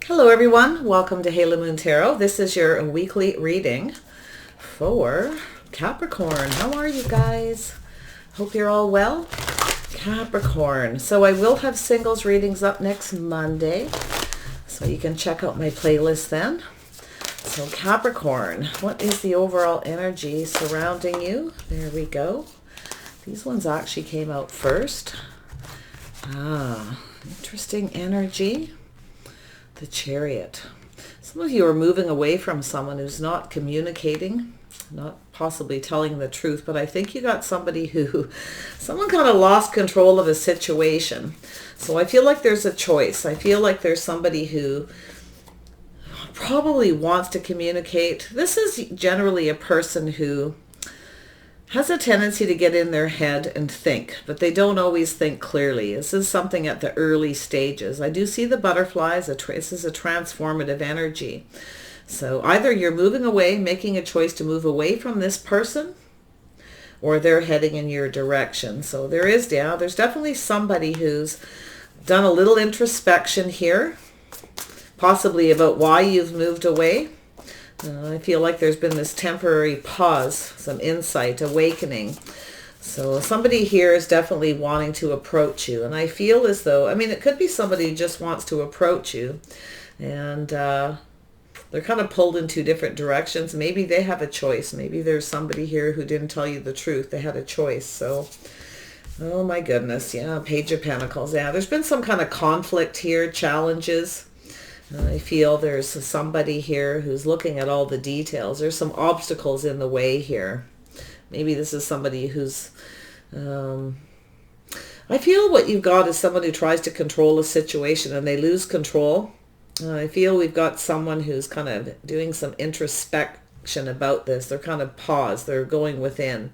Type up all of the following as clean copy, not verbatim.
Hello everyone, welcome to Halo Moon Tarot. This is your weekly reading for Capricorn. How are you guys? Hope you're all well. Capricorn. So I will have singles readings up next Monday, so you can check out my playlist then. So Capricorn, what is the overall energy surrounding you? There we go. These ones actually came out first. Interesting energy. The Chariot. Some of you are moving away from someone who's not communicating, not possibly telling the truth, but I think you got someone kind of lost control of a situation. So I feel like there's a choice. I feel like there's somebody who probably wants to communicate. This is generally a person who has a tendency to get in their head and think, but they don't always think clearly. This is something at the early stages. I do see the butterflies. This is a transformative energy. So either you're moving away, making a choice to move away from this person, or they're heading in your direction. So there's definitely somebody who's done a little introspection here, possibly about why you've moved away. I feel like there's been this temporary pause, some insight, awakening. So somebody here is definitely wanting to approach you. And I feel as though, it could be somebody who just wants to approach you. And they're kind of pulled in two different directions. Maybe they have a choice. Maybe there's somebody here who didn't tell you the truth. They had a choice. So, oh my goodness. Yeah, Page of Pentacles. Yeah, there's been some kind of conflict here, challenges. I feel there's somebody here who's looking at all the details. There's some obstacles in the way here. Maybe this is somebody who's... I feel what you've got is someone who tries to control a situation and they lose control. I feel we've got someone who's kind of doing some introspection about this. They're kind of paused. They're going within.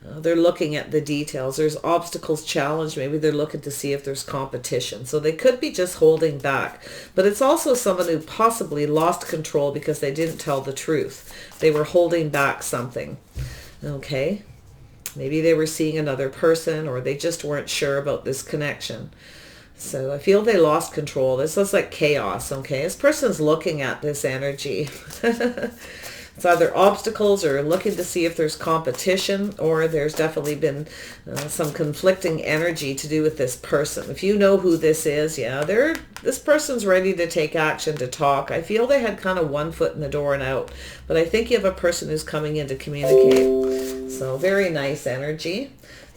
They're looking at the details. There's obstacles, challenge. Maybe they're looking to see if there's competition. So they could be just holding back. But it's also someone who possibly lost control because they didn't tell the truth. They were holding back something. Okay? Maybe they were seeing another person, or they just weren't sure about this connection. So I feel they lost control. This looks like chaos, okay? This person's looking at this energy. It's either obstacles or looking to see if there's competition, or there's definitely been some conflicting energy to do with this person. If you know who this is, this person's ready to take action, to talk. I feel they had kind of one foot in the door and out, but I think you have a person who's coming in to communicate. So very nice energy.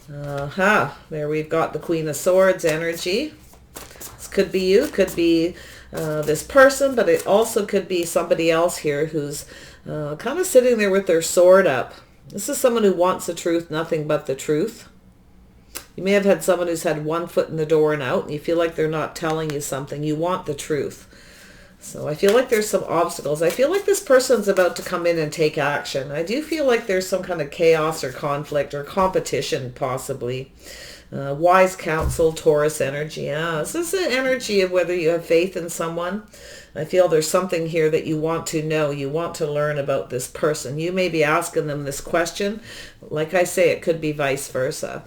There we've got the Queen of Swords energy. This could be you, could be this person, but it also could be somebody else here who's kind of sitting there with their sword up. This is someone who wants the truth, nothing but the truth. You may have had someone who's had one foot in the door and out, and you feel like they're not telling you something. You want the truth. So I feel like there's some obstacles. I feel like this person's about to come in and take action. I do feel like there's some kind of chaos or conflict or competition, possibly. Wise counsel, Taurus energy. This is the energy of whether you have faith in someone. I feel there's something here that you want to know. You want to learn about this person. You may be asking them this question. Like I say, it could be vice versa.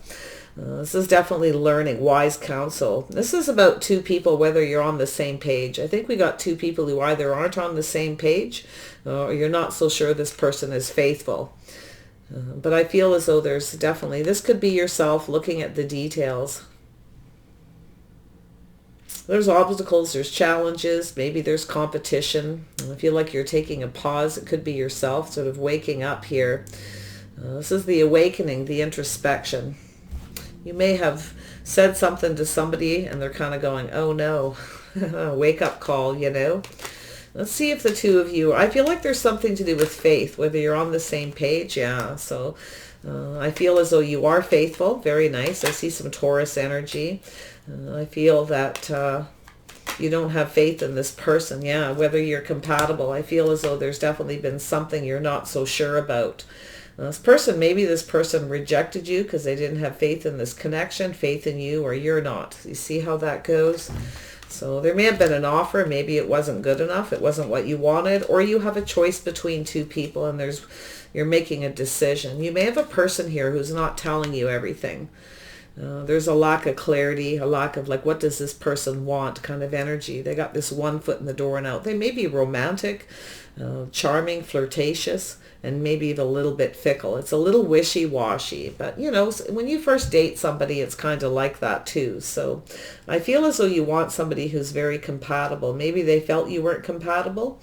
This is definitely learning, wise counsel. This is about two people, whether you're on the same page. I think we got two people who either aren't on the same page, or you're not so sure this person is faithful. But I feel as though there's definitely, this could be yourself looking at the details. There's obstacles, there's challenges, maybe there's competition. I feel like you're taking a pause. It could be yourself sort of waking up here. This is the awakening, the introspection. You may have said something to somebody and they're kind of going, oh no, wake up call, Let's see if the two of you, I feel like there's something to do with faith, whether you're on the same page. So I feel as though you are faithful. Very nice. I see some Taurus energy. I feel that you don't have faith in this person. Whether you're compatible. I feel as though there's definitely been something you're not so sure about. Maybe this person rejected you because they didn't have faith in this connection, faith in you, or you're not. You see how that goes? So there may have been an offer. Maybe it wasn't good enough. It wasn't what you wanted. Or you have a choice between two people and you're making a decision. You may have a person here who's not telling you everything. There's a lack of clarity, a lack of like, what does this person want kind of energy. They got this one foot in the door and out. They may be romantic, charming, flirtatious, and maybe even a little bit fickle. It's a little wishy-washy, but you know, when you first date somebody, it's kind of like that too. So I feel as though you want somebody who's very compatible. Maybe they felt you weren't compatible.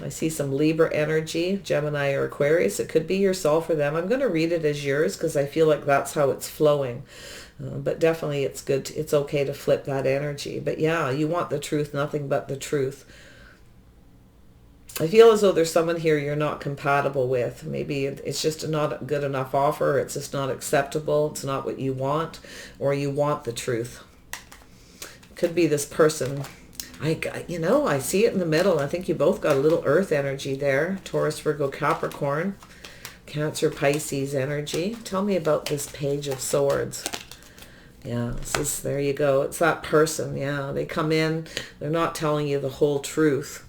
I see some Libra energy, Gemini or Aquarius. It could be yourself or them. I'm going to read it as yours because I feel like that's how it's flowing. But definitely it's good. It's okay to flip that energy. But yeah, you want the truth, nothing but the truth. I feel as though there's someone here you're not compatible with. Maybe it's just not a good enough offer. It's just not acceptable. It's not what you want, or you want the truth. Could be this person. I see it in the middle. I think you both got a little earth energy there. Taurus, Virgo, Capricorn, Cancer, Pisces energy. Tell me about this Page of Swords. Yeah, there you go. It's that person. Yeah, they come in. They're not telling you the whole truth.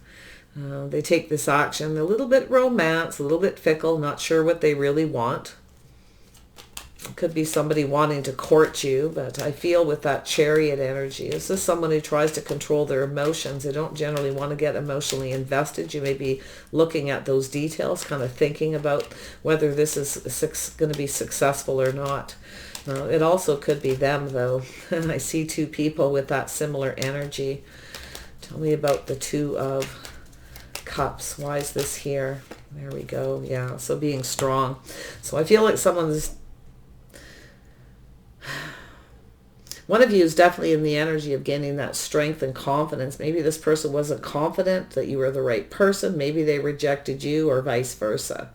They take this action, a little bit romance, a little bit fickle, not sure what they really want. It could be somebody wanting to court you, but I feel with that Chariot energy, this is someone who tries to control their emotions. They don't generally want to get emotionally invested. You may be looking at those details, kind of thinking about whether this is going to be successful or not. It also could be them, though. I see two people with that similar energy. Tell me about the Two of Cups. Why is this here? There we go. Yeah, so being strong. So I feel like one of you is definitely in the energy of gaining that strength and confidence. Maybe this person wasn't confident that you were the right person. Maybe they rejected you, or vice versa.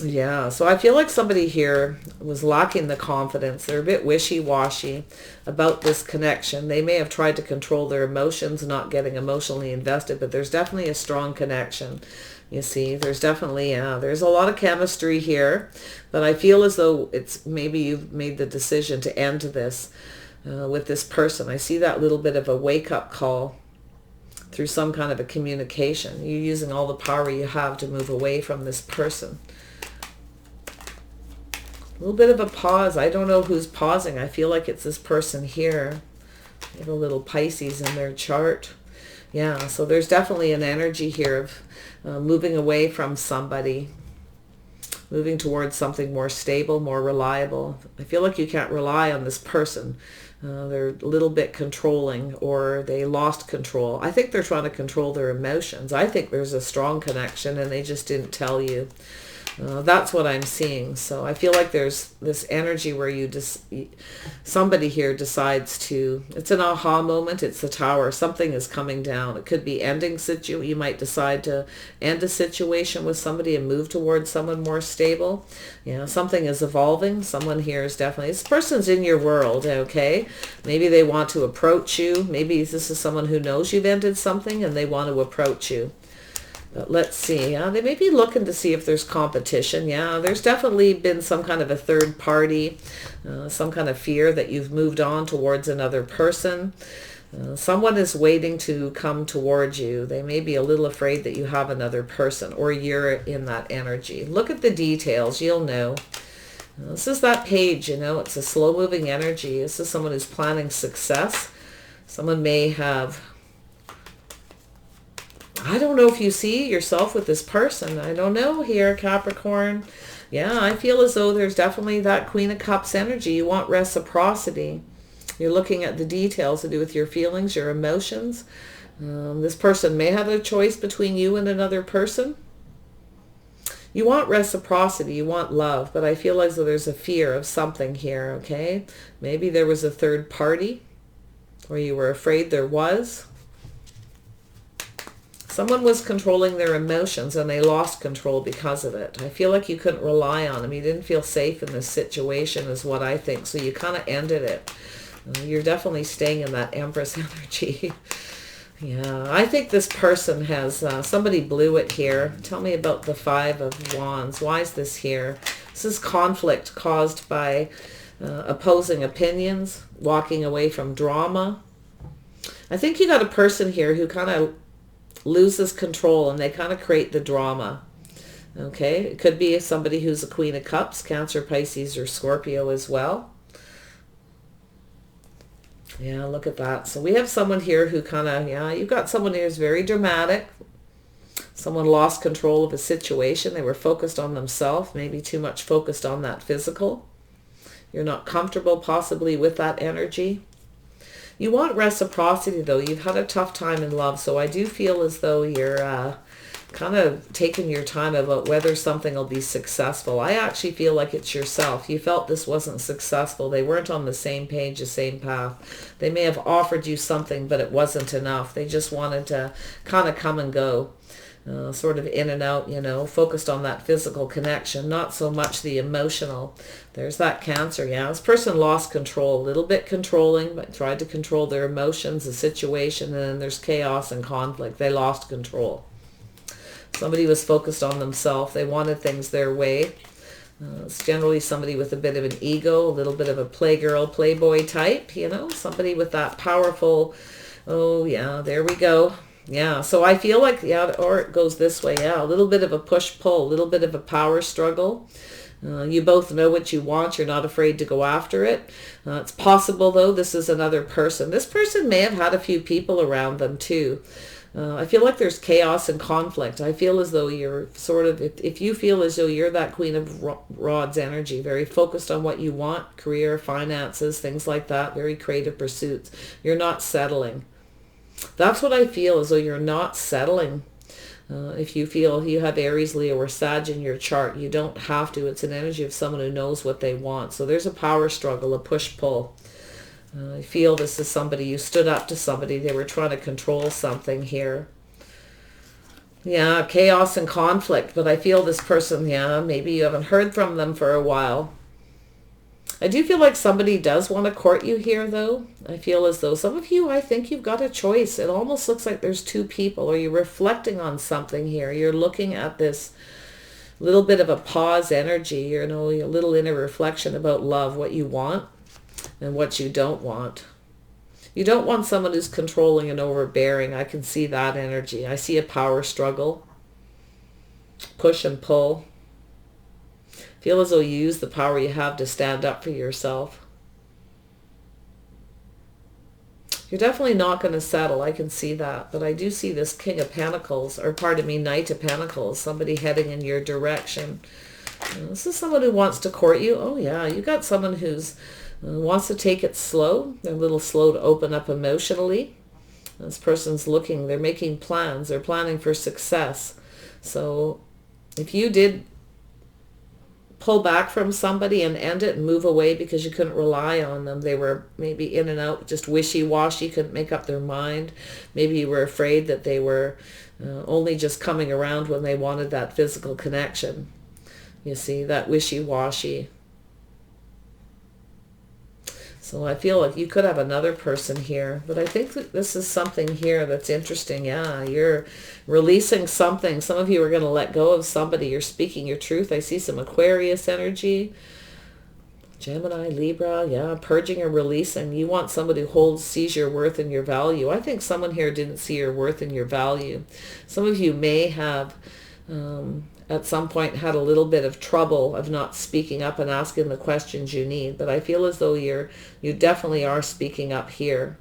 Yeah, so I feel like somebody here was lacking the confidence. They're a bit wishy-washy about this connection. They may have tried to control their emotions, not getting emotionally invested, but there's definitely a strong connection. You see, there's definitely, there's a lot of chemistry here, but I feel as though it's maybe you've made the decision to end this with this person. I see that little bit of a wake-up call through some kind of a communication. You're using all the power you have to move away from this person. A little bit of a pause. I don't know who's pausing. I feel like it's this person here. They have a little Pisces in their chart. Yeah, so there's definitely an energy here of moving away from somebody, moving towards something more stable, more reliable. I feel like you can't rely on this person. They're a little bit controlling, or they lost control. I think they're trying to control their emotions. I think there's a strong connection and they just didn't tell you. That's what I'm seeing. So I feel like there's this energy where somebody here decides to, it's an aha moment. It's the Tower. Something is coming down. It could be ending you might decide to end a situation with somebody and move towards someone more stable. Something is evolving. Someone here is definitely, this person's in your world, okay? Maybe they want to approach you. Maybe this is someone who knows you've ended something and they want to approach you. But let's see. They may be looking to see if there's competition. Yeah, there's definitely been some kind of a third party, some kind of fear that you've moved on towards another person. Someone is waiting to come towards you. They may be a little afraid that you have another person, or you're in that energy. Look at the details. You'll know. This is that Page, it's a slow-moving energy. This is someone who's planning success. Someone may have, I don't know if you see yourself with this person. I don't know here, Capricorn. Yeah, I feel as though there's definitely that Queen of Cups energy. You want reciprocity. You're looking at the details to do with your feelings, your emotions. This person may have a choice between you and another person. You want reciprocity. You want love. But I feel as though there's a fear of something here, okay? Maybe there was a third party, or you were afraid there was. Someone was controlling their emotions and they lost control because of it. I feel like you couldn't rely on them. You didn't feel safe in this situation is what I think. So you kind of ended it. You're definitely staying in that Empress energy. Yeah, I think this person has, somebody blew it here. Tell me about the Five of Wands. Why is this here? This is conflict caused by opposing opinions, walking away from drama. I think you got a person here who kind of loses control and they kind of create the drama. Okay, it could be somebody who's a Queen of Cups, Cancer, Pisces, or Scorpio as well. Yeah, look at that. So we have someone here who kind of, yeah, you've got someone here who's very dramatic. Someone lost control of a situation. They were focused on themselves, maybe too much focused on that physical. You're not comfortable possibly with that energy. You want reciprocity though. You've had a tough time in love, so I do feel as though you're kind of taking your time about whether something will be successful. I actually feel like it's yourself. You felt this wasn't successful. They weren't on the same page, the same path. They may have offered you something, but it wasn't enough. They just wanted to kind of come and go. Sort of in and out, you know, focused on that physical connection, not so much the emotional. There's that Cancer, yeah. This person lost control, a little bit controlling, but tried to control their emotions, the situation, and then there's chaos and conflict. They lost control. Somebody was focused on themselves. They wanted things their way. It's generally somebody with a bit of an ego, a little bit of a playgirl, playboy type, you know, somebody with that powerful, oh yeah, there we go. Yeah, so I feel like, yeah, or it goes this way, yeah, a little bit of a push-pull, a little bit of a power struggle. You both know what you want. You're not afraid to go after it. It's possible, though, this is another person. This person may have had a few people around them, too. I feel like there's chaos and conflict. I feel as though you're sort of, if you feel as though you're that Queen of Rods energy, very focused on what you want, career, finances, things like that, very creative pursuits. You're not settling. That's what I feel, as though you're not settling. If you feel you have Aries, Leo, or Sag in your chart, you don't have to. It's an energy of someone who knows what they want. So there's a power struggle, a push-pull. I feel this is somebody, you stood up to somebody. They were trying to control something here. Yeah, chaos and conflict. But I feel this person, yeah, maybe you haven't heard from them for a while. I do feel like somebody does want to court you here, though. I feel as though some of you, I think you've got a choice. It almost looks like there's two people, or you're reflecting on something here. You're looking at this little bit of a pause energy, you know, a little inner reflection about love, what you want and what you don't want. You don't want someone who's controlling and overbearing. I can see that energy. I see a power struggle, push and pull. Feel as though you use the power you have to stand up for yourself. You're definitely not going to settle. I can see that. But I do see this King of Pentacles, or pardon me, Knight of Pentacles, somebody heading in your direction. This is someone who wants to court you. Oh yeah, you got someone who's wants to take it slow. They're a little slow to open up emotionally. This person's looking, they're making plans. They're planning for success. So if you did pull back from somebody and end it and move away because you couldn't rely on them. They were maybe in and out, just wishy-washy, couldn't make up their mind. Maybe you were afraid that they were only just coming around when they wanted that physical connection. You see, that wishy-washy. So I feel like you could have another person here, but I think that this is something here that's interesting. Yeah, you're releasing something. Some of you are going to let go of somebody. You're speaking your truth. I see some Aquarius energy, Gemini, Libra. Yeah, purging and releasing. You want somebody who sees your worth and your value. I think someone here didn't see your worth and your value. Some of you may have at some point had a little bit of trouble of not speaking up and asking the questions you need. But I feel as though you definitely are speaking up here.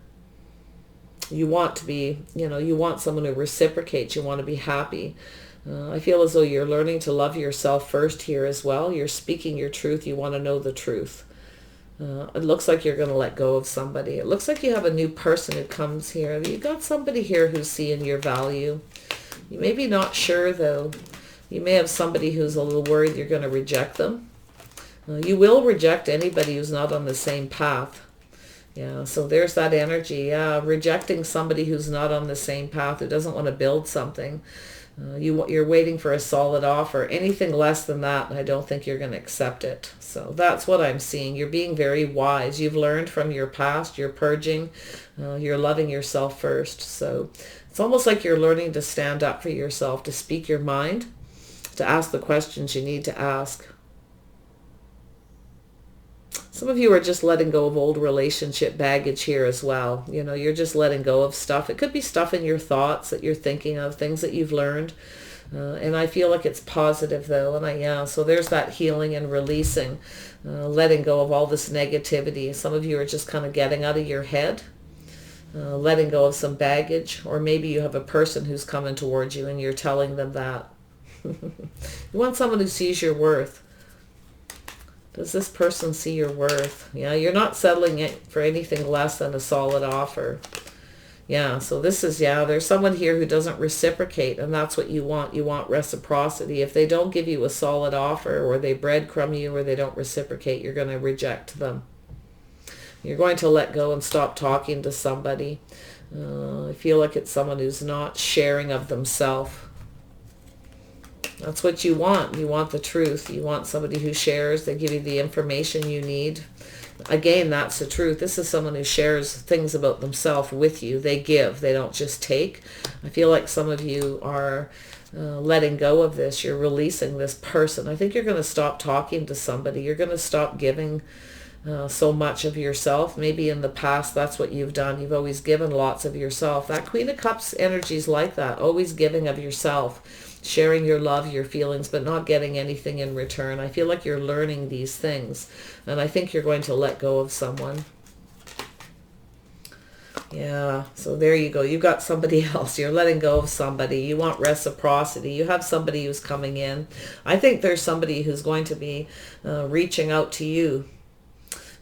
You want to be, you know, you want someone who reciprocates. You want to be happy. I feel as though you're learning to love yourself first here as well. You're speaking your truth. You want to know the truth. It looks like you're going to let go of somebody. It looks like you have a new person who comes here. You've got somebody here who's seeing your value. You may be not sure, though. You may have somebody who's a little worried you're going to reject them. You will reject anybody who's not on the same path. Yeah, so there's that energy. Yeah, rejecting somebody who's not on the same path, who doesn't want to build something. You're waiting for a solid offer. Anything less than that, I don't think you're going to accept it. So that's what I'm seeing. You're being very wise. You've learned from your past. You're purging. You're loving yourself first. So it's almost like you're learning to stand up for yourself, to speak your mind, to ask the questions you need to ask. Some of you are just letting go of old relationship baggage here as well. You know, you're just letting go of stuff. It could be stuff in your thoughts that you're thinking of, things that you've learned. And I feel like it's positive though. And yeah, so there's that healing and releasing, letting go of all this negativity. Some of you are just kind of getting out of your head, letting go of some baggage, or maybe you have a person who's coming towards you and you're telling them that. You want someone who sees your worth. Does this person see your worth? Yeah, you're not settling it for anything less than a solid offer. Yeah, so this is, yeah, there's someone here who doesn't reciprocate, and that's what you want. You want reciprocity. If they don't give you a solid offer, or they breadcrumb you, or they don't reciprocate, you're going to reject them. You're going to let go and stop talking to somebody. I feel like it's someone who's not sharing of themselves. That's what you want. You want the truth. You want somebody who shares. They give you the information you need. Again, that's the truth. This is someone who shares things about themselves with you. They give. They don't just take. I feel like some of you are letting go of this. You're releasing this person. I think you're going to stop talking to somebody. You're going to stop giving so much of yourself. Maybe in the past that's what you've done. You've always given lots of yourself. That Queen of Cups energy is like that. Always giving of yourself. Sharing your love, your feelings, but not getting anything in return. I feel like you're learning these things, and I think you're going to let go of someone. Yeah, so there you go. You've got somebody else. You're letting go of somebody. You want reciprocity. You have somebody who's coming in. I think there's somebody who's going to be reaching out to you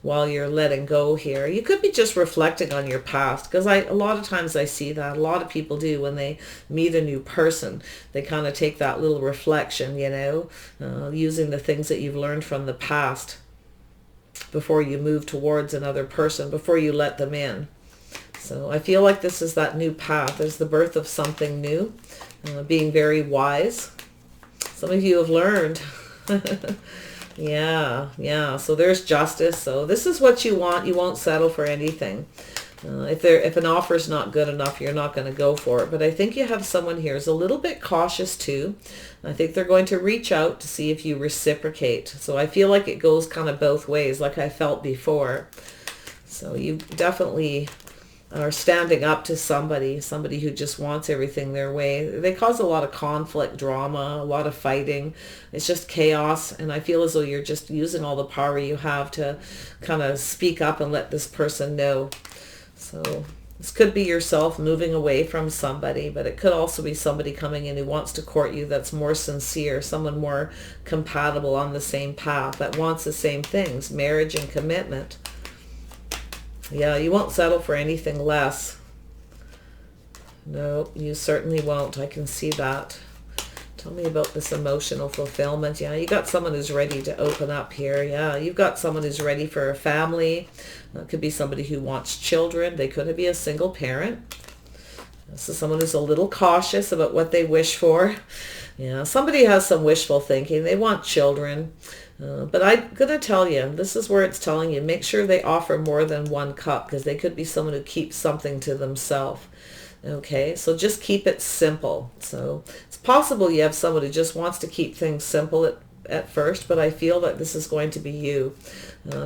while you're letting go here. You could be just reflecting on your past, because a lot of times I see that. A lot of people do when they meet a new person. They kind of take that little reflection, you know, using the things that you've learned from the past before you move towards another person, before you let them in. So I feel like this is that new path. There's the birth of something new, being very wise. Some of you have learned. Yeah. So there's justice. So this is what you want. You won't settle for anything. If an offer is not good enough, you're not going to go for it. But I think you have someone here who's a little bit cautious too. I think they're going to reach out to see if you reciprocate. So I feel like it goes kind of both ways, like I felt before. So you definitely are standing up to somebody who just wants everything their way. They cause a lot of conflict, drama, a lot of fighting. It's just chaos, and I feel as though you're just using all the power you have to kind of speak up and let this person know. So this could be yourself moving away from somebody, but it could also be somebody coming in who wants to court you that's more sincere, someone more compatible on the same path, that wants the same things, marriage and commitment. Yeah, you won't settle for anything less. No, you certainly won't. I can see that. Tell me about this emotional fulfillment. Yeah, you got someone who's ready to open up here. Yeah, you've got someone who's ready for a family. It could be somebody who wants children. They could be a single parent. This is someone who's a little cautious about what they wish for. Yeah, somebody has some wishful thinking. They want children. But I'm going to tell you, this is where it's telling you, make sure they offer more than one cup, because they could be someone who keeps something to themselves. Okay, so just keep it simple. So it's possible you have someone who just wants to keep things simple at first, but I feel that this is going to be you,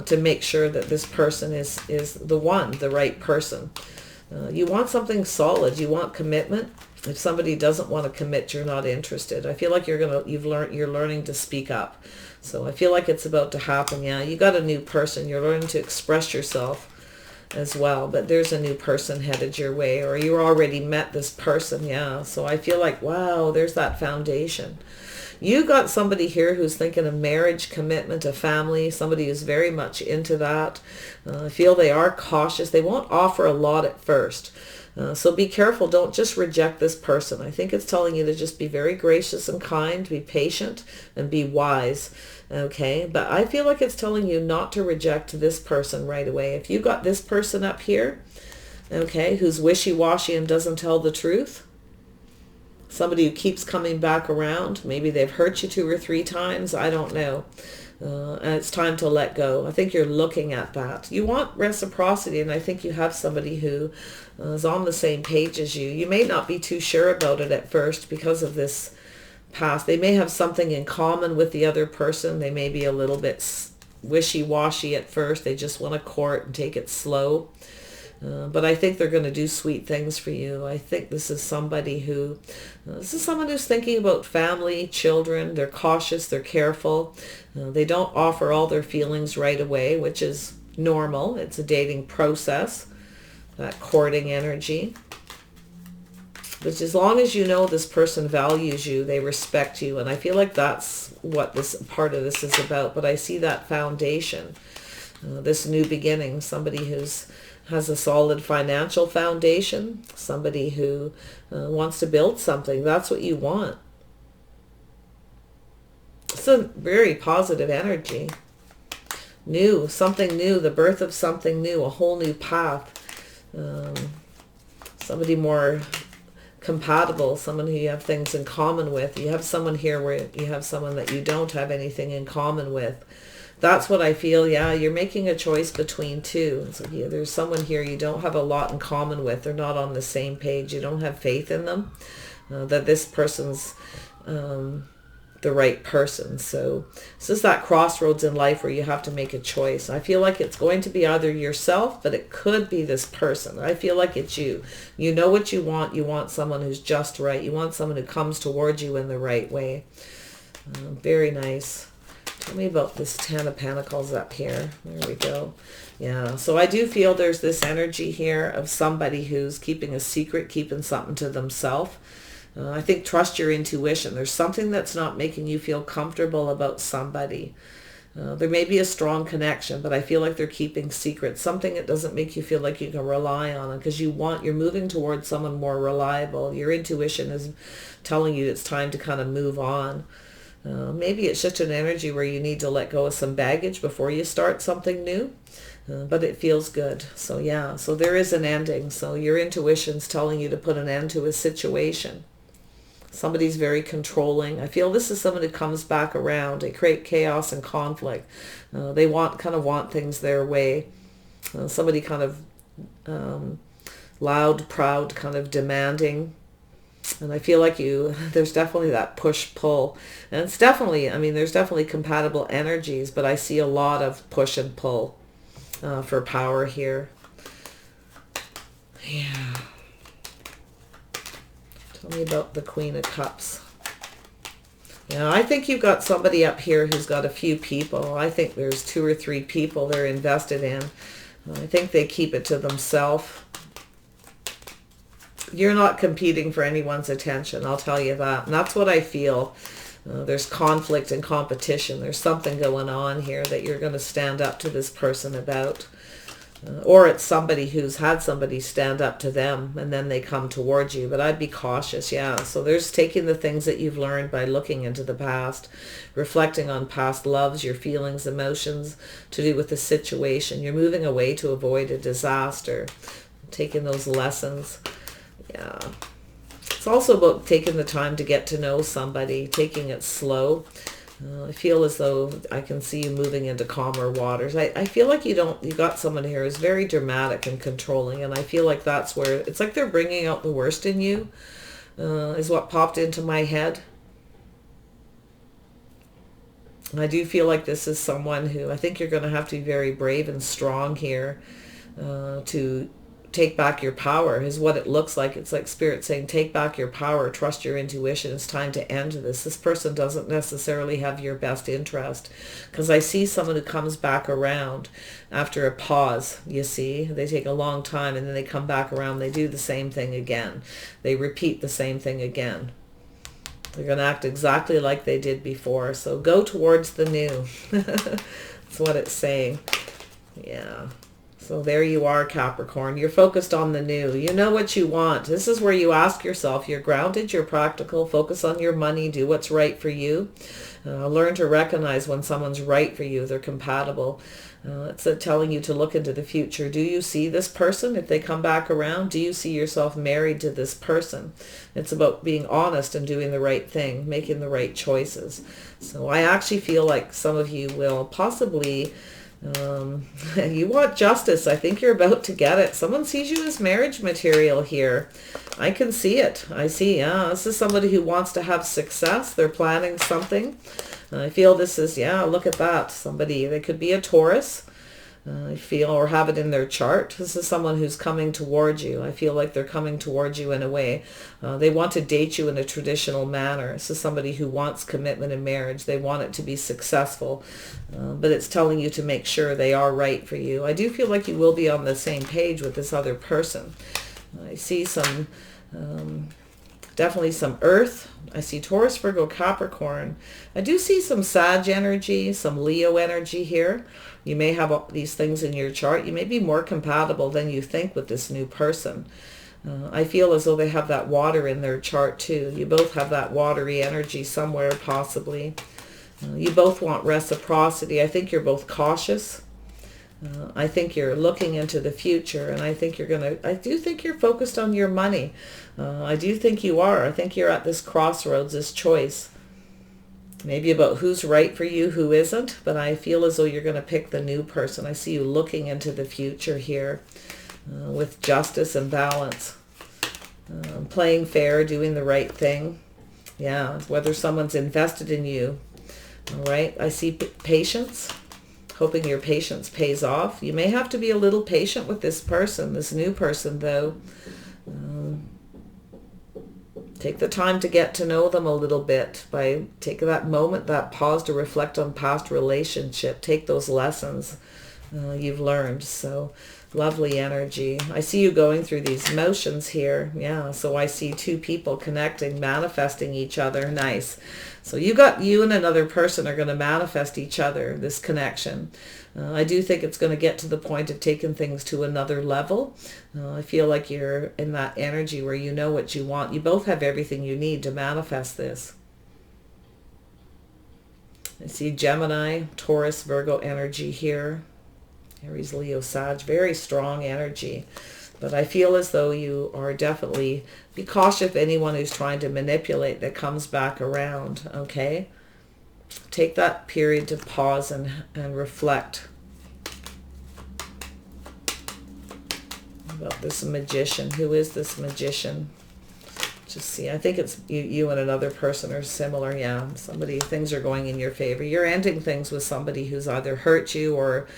to make sure that this person is the one, the right person. You want something solid. You want commitment. If somebody doesn't want to commit, you're not interested. I feel like you're learning to speak up. So I feel like it's about to happen. Yeah, you got a new person. You're learning to express yourself as well. But there's a new person headed your way, or you already met this person. Yeah, so I feel like, wow, there's that foundation. You got somebody here who's thinking of marriage, commitment, a family, somebody who's very much into that. I feel they are cautious. They won't offer a lot at first. So be careful. Don't just reject this person. I think it's telling you to just be very gracious and kind, be patient, and be wise. Okay, but I feel like it's telling you not to reject this person right away. If you got this person up here, okay, who's wishy-washy and doesn't tell the truth, somebody who keeps coming back around, maybe they've hurt you 2 or 3 times, I don't know. And it's time to let go. I think you're looking at that. You want reciprocity, and I think you have somebody who is on the same page as you. You may not be too sure about it at first because of this past. They may have something in common with the other person. They may be a little bit wishy-washy at first. They just want to court and take it slow. But I think they're going to do sweet things for you. I think this is somebody who, someone who's thinking about family, children. They're cautious, they're careful. They don't offer all their feelings right away, which is normal. It's a dating process, that courting energy. But as long as you know this person values you, they respect you. And I feel like that's what this part of this is about. But I see that foundation, this new beginning, somebody who's has a solid financial foundation, somebody who wants to build something. That's what you want. It's a very positive energy. New, something new, the birth of something new, a whole new path. Somebody more compatible, someone who you have things in common with. You have someone here where you have someone that you don't have anything in common with. That's what I feel. Yeah, you're making a choice between two. So yeah, there's someone here you don't have a lot in common with. They're not on the same page. You don't have faith in them, that this person's the right person. So this is that crossroads in life where you have to make a choice. I feel like it's going to be either yourself, but it could be this person. I feel like it's you. You know what you want. You want someone who's just right. You want someone who comes towards you in the right way. Very nice. Tell me about this Ten of Pentacles up here. There we go. Yeah, so I do feel there's this energy here of somebody who's keeping a secret, keeping something to themselves. I think trust your intuition. There's something that's not making you feel comfortable about somebody. There may be a strong connection, but I feel like they're keeping secrets. Something that doesn't make you feel like you can rely on it, because you're moving towards someone more reliable. Your intuition is telling you it's time to kind of move on. Maybe it's just an energy where you need to let go of some baggage before you start something new, but it feels good. So yeah, so there is an ending. So your intuition's telling you to put an end to a situation. Somebody's very controlling. I feel this is someone who comes back around. They create chaos and conflict. They kind of want things their way. Somebody kind of loud, proud, kind of demanding. And I feel like there's definitely that push-pull. And it's definitely, there's definitely compatible energies, but I see a lot of push and pull for power here. Yeah. Tell me about the Queen of Cups. Yeah, I think you've got somebody up here who's got a few people. I think there's 2 or 3 people they're invested in. I think they keep it to themselves. You're not competing for anyone's attention, I'll tell you that. And that's what I feel. There's conflict and competition. There's something going on here that you're going to stand up to this person about. Or it's somebody who's had somebody stand up to them and then they come towards you. But I'd be cautious, yeah. So there's taking the things that you've learned by looking into the past, reflecting on past loves, your feelings, emotions to do with the situation. You're moving away to avoid a disaster, taking those lessons. Yeah. It's also about taking the time to get to know somebody, taking it slow. I feel as though I can see you moving into calmer waters. I feel like you got someone here who's very dramatic and controlling, and I feel like that's where, it's like they're bringing out the worst in you, is what popped into my head. I do feel like this is someone who, I think you're going to have to be very brave and strong here to take back your power, is what it looks like. It's like Spirit saying, take back your power, trust your intuition. It's time to end this. This person doesn't necessarily have your best interest, because I see someone who comes back around after a pause. You see, they take a long time and then they come back around. They do the same thing again. They repeat the same thing again. They're going to act exactly like they did before. So go towards the new. That's what it's saying. Yeah. So there you are, Capricorn. You're focused on the new. You know what you want. This is where you ask yourself, you're grounded, you're practical, focus on your money, do what's right for you. Learn to recognize when someone's right for you, they're compatible. It's telling you to look into the future. Do you see this person if they come back around? Do you see yourself married to this person? It's about being honest and doing the right thing, making the right choices. So I actually feel like some of you will possibly... you want justice. I think you're about to get it. Someone sees you as marriage material here. I can see it. I see, yeah, this is somebody who wants to have success. They're planning something. I feel this is, yeah, look at that. Somebody, they could be a Taurus. I feel, or have it in their chart. This is someone who's coming towards you. I feel like they're coming towards you in a way. They want to date you in a traditional manner. This is somebody who wants commitment in marriage. They want it to be successful, but it's telling you to make sure they are right for you. I do feel like you will be on the same page with this other person. I see some, definitely some earth. I see Taurus, Virgo, Capricorn. I do see some Sag energy, some Leo energy here. You may have all these things in your chart. You may be more compatible than you think with this new person. I feel as though they have that water in their chart too. You both have that watery energy somewhere possibly. You both want reciprocity. I think you're both cautious. I think you're looking into the future, and I do think you're focused on your money. I do think you are. I think you're at this crossroads, this choice. Maybe about who's right for you, who isn't, but I feel as though you're going to pick the new person. I see you looking into the future here with justice and balance. Playing fair, doing the right thing. Yeah, whether someone's invested in you. All right, I see patience. Hoping your patience pays off. You may have to be a little patient with this person, this new person though. Take the time to get to know them a little bit by taking that moment, that pause to reflect on past relationship. Take those lessons you've learned. So lovely energy. I see you going through these motions here. Yeah, so I see two people connecting, manifesting each other. Nice. So you and another person are going to manifest each other, this connection. I do think it's going to get to the point of taking things to another level. I feel like you're in that energy where you know what you want. You both have everything you need to manifest this. I see Gemini, Taurus, Virgo energy here. Aries, Leo, Sag, very strong energy. But I feel as though you are definitely, be cautious of anyone who's trying to manipulate that comes back around, okay? Take that period to pause and reflect about this magician. Who is this magician? Just see, I think it's you and another person are similar. Yeah, somebody, things are going in your favor. You're ending things with somebody who's either hurt you or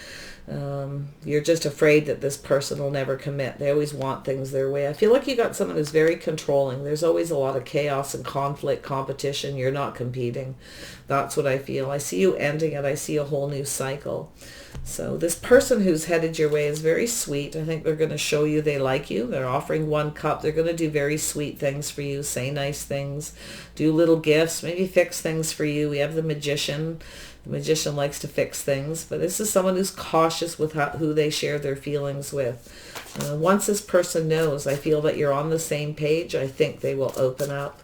you're just afraid that this person will never commit. They always want things their way. I feel like you got someone who's very controlling. There's always a lot of chaos and conflict, competition. You're not competing. That's what I feel. I see you ending it. I see a whole new cycle. So this person who's headed your way is very sweet. I think they're going to show you they like you. They're offering 1 cup. They're going to do very sweet things for you, say nice things, do little gifts, maybe fix things for you. We have the magician. The magician likes to fix things, but this is someone who's cautious with who they share their feelings with. Once this person knows, I feel that you're on the same page, I think they will open up.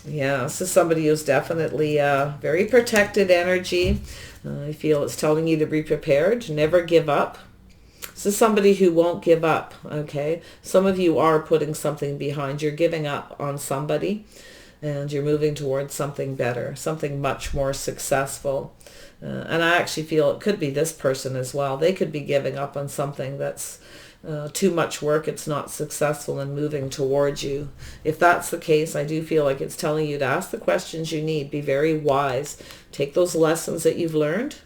Yeah, this is somebody who's definitely very protected energy. I feel it's telling you to be prepared, never give up. This is somebody who won't give up, okay? Some of you are putting something behind. You're giving up on somebody, and you're moving towards something better, something much more successful. And I actually feel it could be this person as well. They could be giving up on something that's too much work, it's not successful, and moving towards you. If that's the case, I do feel like it's telling you to ask the questions you need, be very wise, take those lessons that you've learned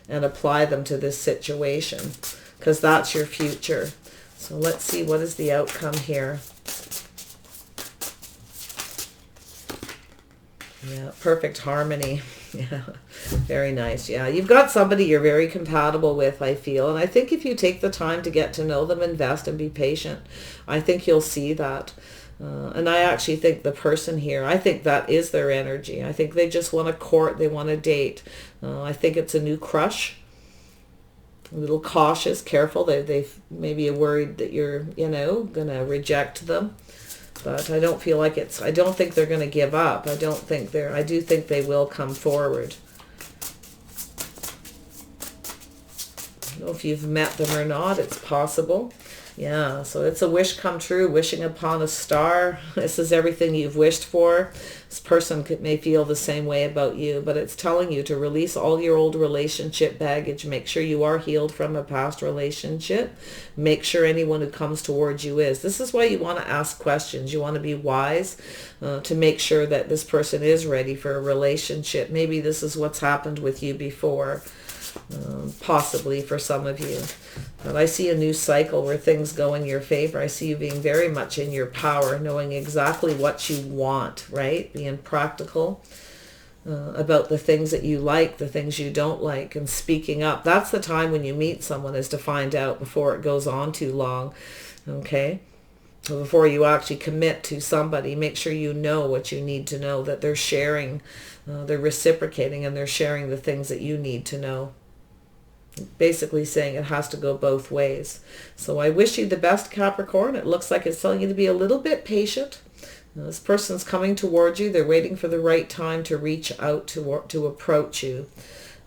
and apply them to this situation, because that's your future. So let's see, what is the outcome here? Yeah, perfect harmony. Yeah, very nice. Yeah, you've got somebody you're very compatible with, I feel. And I think if you take the time to get to know them, invest and be patient, I think you'll see that. And I actually think the person here, I think that is their energy. I think they just want to court, they want to date. I think it's a new crush. A little cautious, careful. They maybe are worried that you're, going to reject them. But I don't feel like I don't think they're going to give up. I do think they will come forward. I don't know if you've met them or not. It's possible. Yeah, so it's a wish come true, wishing upon a star. This is everything you've wished for. This person may feel the same way about you, but it's telling you to release all your old relationship baggage. Make sure you are healed from a past relationship. Make sure anyone who comes towards you is. This is why you want to ask questions. You want to be wise to make sure that this person is ready for a relationship. Maybe this is what's happened with you before. possibly for some of you. But I see a new cycle where things go in your favor. I see you being very much in your power, knowing exactly what you want, right? Being practical about the things that you like, the things you don't like, and speaking up. That's the time when you meet someone, is to find out before it goes on too long, okay? Before you actually commit to somebody, make sure you know what you need to know, that they're sharing, they're reciprocating, and they're sharing the things that you need to know. Basically saying it has to go both ways. So I wish you the best, Capricorn. It looks like it's telling you to be a little bit patient. This person's coming towards you. They're waiting for the right time to reach out, to approach you.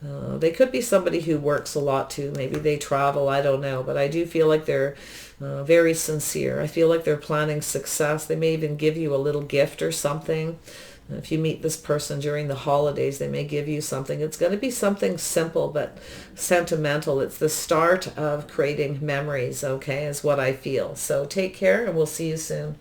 They could be somebody who works a lot too. Maybe they travel, I don't know. But I do feel like they're very sincere. I feel like they're planning success. They may even give you a little gift or something. If you meet this person during the holidays, they may give you something. It's going to be something simple but sentimental. It's the start of creating memories, okay, is what I feel. So take care, and we'll see you soon.